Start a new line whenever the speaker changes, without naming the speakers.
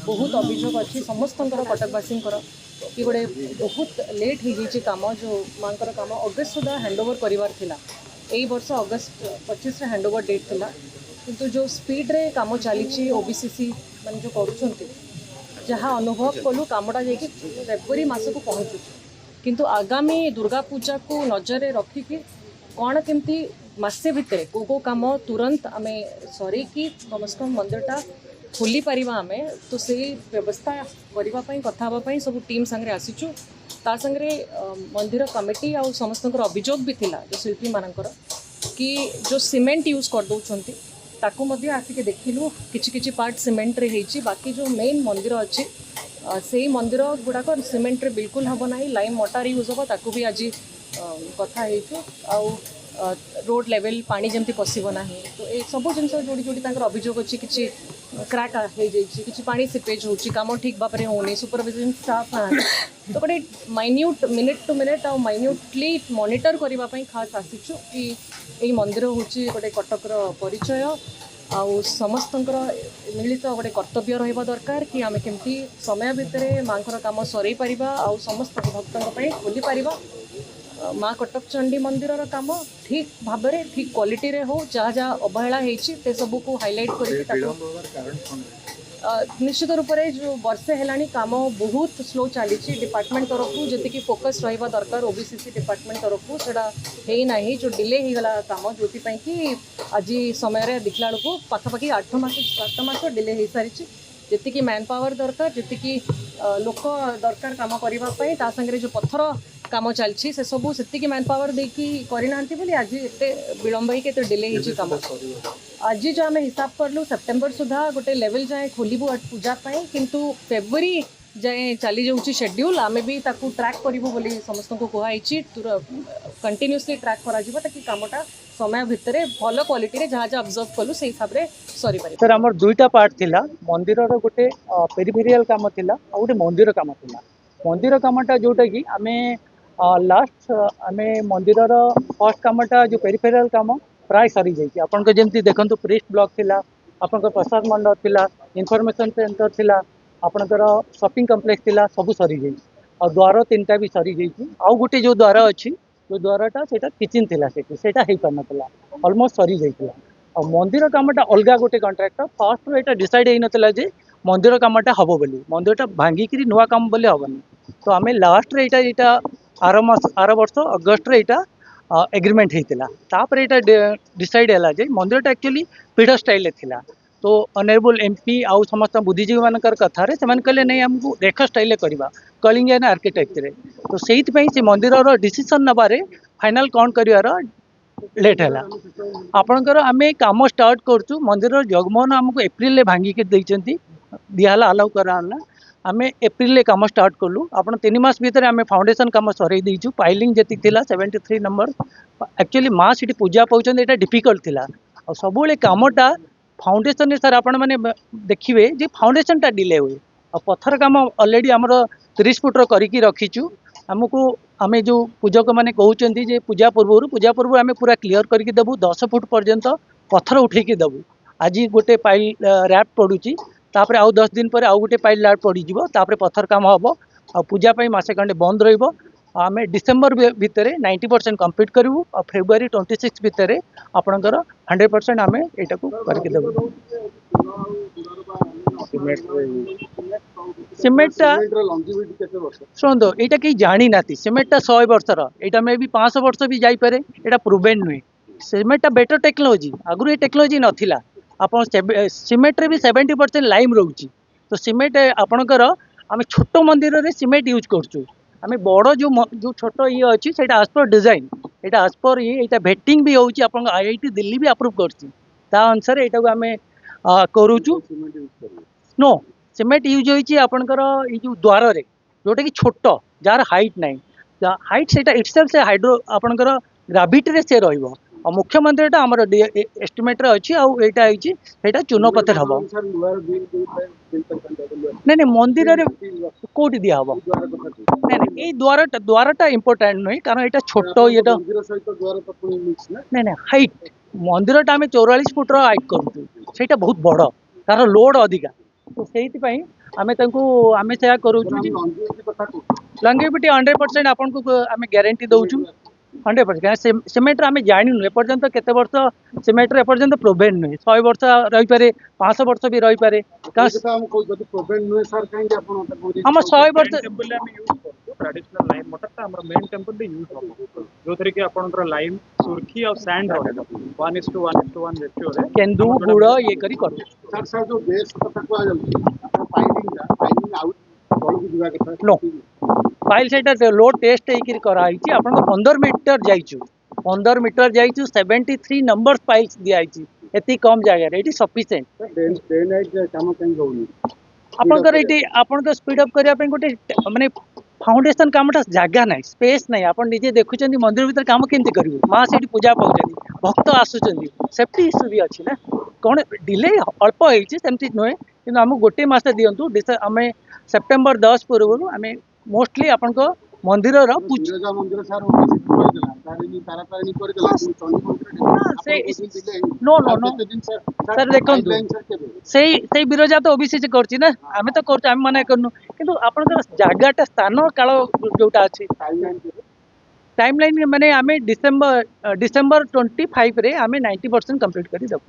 बहुत अभियोग अच्छी समस्त कटकवासी कि गोटे बहुत लेट हो जाइए कम जो माँ कम अगस्त सुधा हैंडओवर करार यही वर्ष अगस्त 25 हैंडओवर डेट थिला किंतु जो स्पीड रे काम चली ओबीसीसी मान जो कर जहाँ अनुभव कलु कमटा जा फेब्रुआरी मस को पहुँचु किंतु आगामी दुर्गा पूजा को नजर रखिकी कौन केमती मसे भितर को कम तुरंत आम सर कि कम से कम मंदिरटा खोली पारिबा आमे तो से व्यवस्था करने कथापी सब टीम सांगे आसीचु ता संगे मंदिर कमिटी आ समस्त अभियोग भी थिला जो शिल्पी मानकर कि जो सीमेंट यूज कर दौरान ताकू मध्य आसिक देखिलु किछि पार्ट सीमेंट रे हेची बाकी जो मेन मंदिर अच्छी से मंदिर गुड़ाक सीमेंट रे बिल्कुल हम ना लाइन मोटार यूज हम ताकू भी आज कथा आउ रोड लेवल पानी जमती पशिब ना तो ये सब जिन जोड़ी जोड़ी अभियोग अच्छी कि क्रैक हो जाए पानी सीपेज हो कम ठीक भाव में होनी सुपरविजन स्टाफ तो गोटे माइन्यूट मिनिट टू मिनिट आ माइन्यूटली मॉनिटर करने खास आसीचु कि यही मंदिर हूँ गोटे कटकर परिचय आउ समस्त मिलित गोटे कर्तव्य रहा दरकार कि आम केमती समय भितर माँ कम सर पारिबा आउ समस्त भक्तों खोली पारिबा माँ कटक चंडी मंदिर काम ठीक भाव में ठीक क्वालिटी रे हो जहाँ जहाँ अवहेला होती सब को हाईलाइट कर निश्चित रूप से जो वर्षे है काम बहुत स्लो चली डिपार्टमेंट तरफ जी फोकस रहा दरकार ओबीसीसी डिपार्टमेंट तरफ से ना जो डिले होगला काम जो कि आज समय देखला बेलू पाखापाखि 8 मास 7 मास डिले हो सारी जी मैन पावर दरकार जी लोक दरकार काम करने संगे जो पत्थर काम चलती से सब से मैन पावर देकी करना बोली आज एते विलंब ही डिले हो काम आज जो आम हिसाब कलु सेप्टेम्बर सुधा गोटे लेवल जाए खोलू पूजापाई किंतु फेब्रुआरी जाए चली जाऊँगी शेड्यूल आम भी ताकू ट्रैक करूँ बोली समस्त को कहुई कंटिन्यूसली ट्रैक करा कमटा समय भितर भल क्वालिटी जहाँ जहाँ ऑब्जर्व कलु से हिसाब से सरी पारे
सर आमर दुईटा पार्ट थिला मंदिर गोटे पेरिफेरियल काम थिला आ गोटे मंदिर काम थिला मंदिर कामटा जोटा कि आमे लास्ट आमे मंदिर फर्स्ट कामटा जो पेरिफेरियल काम प्राय सरी जाइए आपन जमी देखो प्रिस्ट ब्लॉक थिला आपन प्रसाद मंडप थिला इनफॉरमेशन सेंटर थिला आपनकर शॉपिंग कॉम्प्लेक्स थिला सब सरी जाइए और द्वार 3टा भी सरी जाइए आउ गोटे जो द्वार अच्छी जो द्वारटा सेटा किचन थिला सेटा हेई पार नथला ऑलमोस्ट सरी जाइए और मंदिर कामटा अलग गोटे कंट्राक्टर फास्ट रो एटा डिसाइड होई नथला जे मंदिर कामटा हबो बोली मंदिरटा भांगिकी नुआ काम बोली हबनी तो आमे लास्ट रे एटा आर वर्ष अगस्ट रे एटा एग्रीमेंट होता तापर यहाँ डिसाइड है जे मंदिरटा एक्चुअली पीढ़ स्टाइल थिला तो ऑनरेबल एमपी आउ समस्त बुद्धिजीवी मानकर कथार से कहले नहीं आमको रेख स्टाइल करवा कलिंग एंड आर्किटेक्चर तो से मंदिर डिसीजन नबारे फाइनल कौन कर लेट है आपणकर आम कम स्टार्ट करूँ मंदिर जगमोहन आमको एप्रिल भांगिक दिहला अलाउ कराला आम एप्रिल कम स्टार्ट कलु आप 3 मास भितर आम फाउंडेशन कम सर देचु पाइलिंग जी 73 नंबर एक्चुअली माँ सी पूजा पाँच ये डिफिकल्ट थिला और सब कमटा फाउंडेशन सर आपण मैंने देखिए जे फाउंडेशन टा डिले हुए और पत्थर काम ऑलरेडी आमर 30 फुट करके रखीचु आमको आम जो पूजक मैंने कहते जे पूजा पूर्व आम पूरा क्लीयर करके देवु 10 फुट पर्यंत पत्थर उठेकी देवु आज गोटे पाइल रैप पड़ुची तापर आउ 10 दिन पर आउ गोटे पाइल रैप पड़ जापर पत्थर काम हम आ पूजा मासे खंडे बंद रमें डिसेम्बर भितर 90% कम्प्लीट करूँ और फेब्रुआरी 26 भितर आपणकर 100% आम यहाँ करके देवु सीमेंटा शुणु यहाँ कहीं जानी ना सीमेंटा 100 वर्षर यहाँ मे भी 500 वर्ष भी जापे यहाँ प्रूवेन नुहे सीमेंटा बेटर टेक्नोलोजी आगुरी ये टेक्नोलोजी नाला आप सीमेंट रे भी 70% लाइम रोची तो सीमेंट आपणकर आम छोट मंदिर रे सीमेंट यूज करचु आम बड़ जो छोट ये अच्छी से आज पर डिजाइन यहाँ आज पर ये भेटिंग भी होची आप IIT दिल्ली भी अप्रूव कर अनुसार यहाँ आम करुचु नो सीमेंट यूज होती आपणकर ये जो द्वार रे जोटा कि छोट जार हाइट ना हाइट से इटसेल्फ से हाइड्रो आपणकर ग्राविटी रे से रहिबो और मुख्य मंदिरटा आमर एस्टिमेट अच्छी आईटा चून पत्थर हम नहीं मंदिर कौटी दिया हम नहीं द्वारटा इंपोर्टाट नुहे कारण यहाँ छोट ये नहीं हाइट मंदिरटा आम 44 फुट हाइट करूँ से बहुत बड़ तार लोड अधिका तो से आमे तांकू आमे सेया करूछु जी लंगेविटी 100% आपन को आमे गारंटी दउछु 100% सीमेंट आमे जानिनु एपर्यंत केते वर्ष सीमेंट एपर्यंत प्रोवेन नुहे 100 वर्ष रही पारे 500 वर्ष भी रही पारे हम 100 वर्ष
टेम्पल में यूज करतो ट्रेडिशनल लाइम मोटर ता हमर मेन टेम्पल यूज होतो जो थरी के आपनकर लाइम सुर्खी और सैंड रहेगा 1:1:1 रेशियो रे
केंदू गुड़ ये करी करू
सर सर जो बेस कथा को आ जाउची अपन पाइलिंग आउट तळ को दिवा कथा
नो फाइल सेटा लो टेस्ट हेकरी कराई अपन 15 मीटर जाइछु 15 मीटर जाइछु 73 नंबर फाइल्स दियाइछि एति कम जगह रे एटी सफिशिएंट
डे नाइट काम कहीं होउनी
आपनकर एटी आपन स्पीड अप करिया पे गोटे माने फाउंडेशन कामटा जगह नाही स्पेस नाही आपण निजे देखुचंदी मंदिर भीतर काम केमति करिवे मां सेठी पूजा पाउचंदी भक्त आसुचंदी सेफ्टी इश्यू भी अछि ना कोन डिले अल्प हेछि सेमति नोय किंतु हम गोटे मास दियंतु आमे सेप्टेम्बर 10 पूर्व आमे मोस्टली आपनको मंदिर रो
बिरजा मंदिर सर ओबीसी कोइ देला तारिनी तारातारिनी कोइ देला चंडी मंदिर
से नो नो नो सर देखंतु सेई बिरजा तो ओबीसी से करछि ना आमे तो करछ आमे माने करनु किंतु आपनकर जागाटा स्थान काल जोटा अछि टाइमलाइन माने आमे डिसेंबर 25 रे आमे 90% कंप्लीट करी दब